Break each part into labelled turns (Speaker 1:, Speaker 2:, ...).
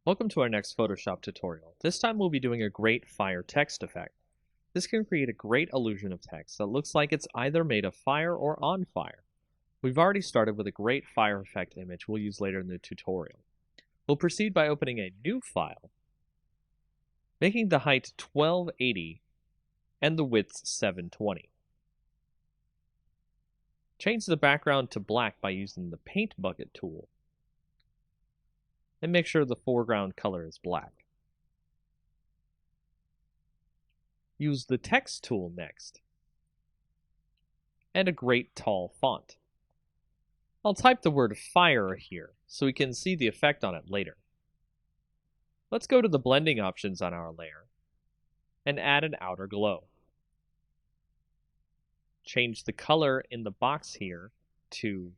Speaker 1: Welcome to our next Photoshop tutorial. This time we'll be doing a great fire text effect. This can create a great illusion of text that looks like it's either made of fire or on fire. We've already started with a great fire effect image we'll use later in the tutorial. We'll proceed by opening a new file, making the height 1280 and the width 720. Change the background to black by using the Paint Bucket tool, and make sure the foreground color is black. Use the Text tool next, and a great tall font. I'll type the word fire here so we can see the effect on it later. Let's go to the blending options on our layer and add an outer glow. Change the color in the box here to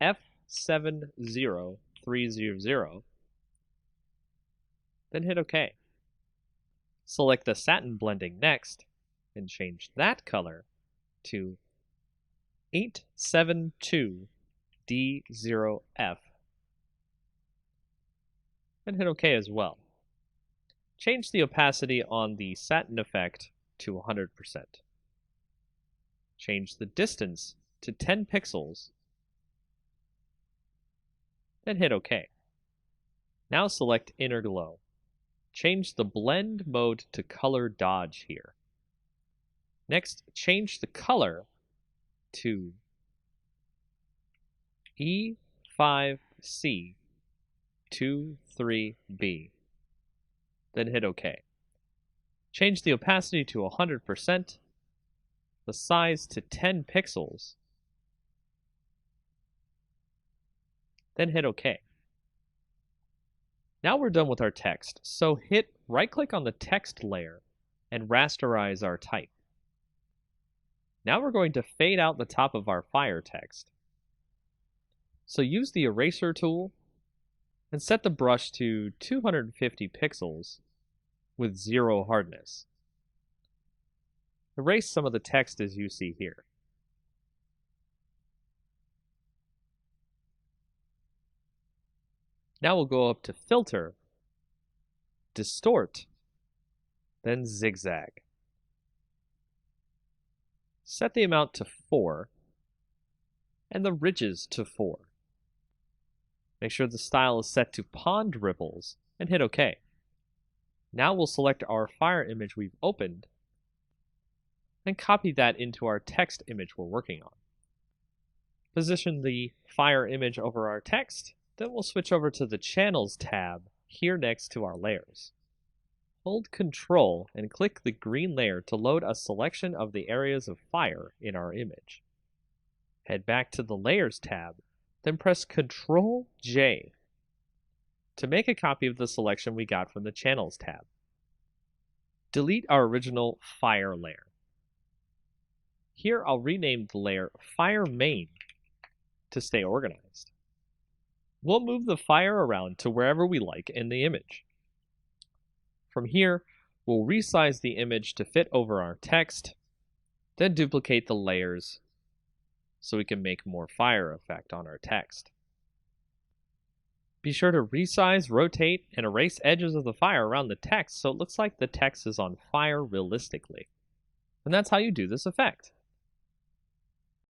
Speaker 1: F70300, then hit OK. Select the satin blending next and change that color to 872D0F, and hit OK as well. Change the opacity on the satin effect to 100%. Change the distance to 10 pixels, then hit OK. Now select Inner Glow. Change the blend mode to Color Dodge here. Next, change the color to E5C23B, then hit OK. Change the opacity to 100%, the size to 10 pixels, then hit OK. Now we're done with our text, so hit right-click on the text layer and rasterize our type. Now we're going to fade out the top of our fire text. So use the eraser tool and set the brush to 250 pixels with 0 hardness. Erase some of the text as you see here. Now we'll go up to Filter, Distort, then Zigzag. Set the amount to 4 and the ridges to 4. Make sure the style is set to Pond Ripples and hit OK. Now we'll select our fire image we've opened and copy that into our text image we're working on. Position the fire image over our text. Then we'll switch over to the Channels tab here next to our layers. Hold Ctrl and click the green layer to load a selection of the areas of fire in our image. Head back to the Layers tab, then press Ctrl J to make a copy of the selection we got from the Channels tab. Delete our original fire layer. Here I'll rename the layer Fire Main to stay organized. We'll move the fire around to wherever we like in the image. From here, we'll resize the image to fit over our text, then duplicate the layers so we can make more fire effect on our text. Be sure to resize, rotate, and erase edges of the fire around the text so it looks like the text is on fire realistically. And that's how you do this effect.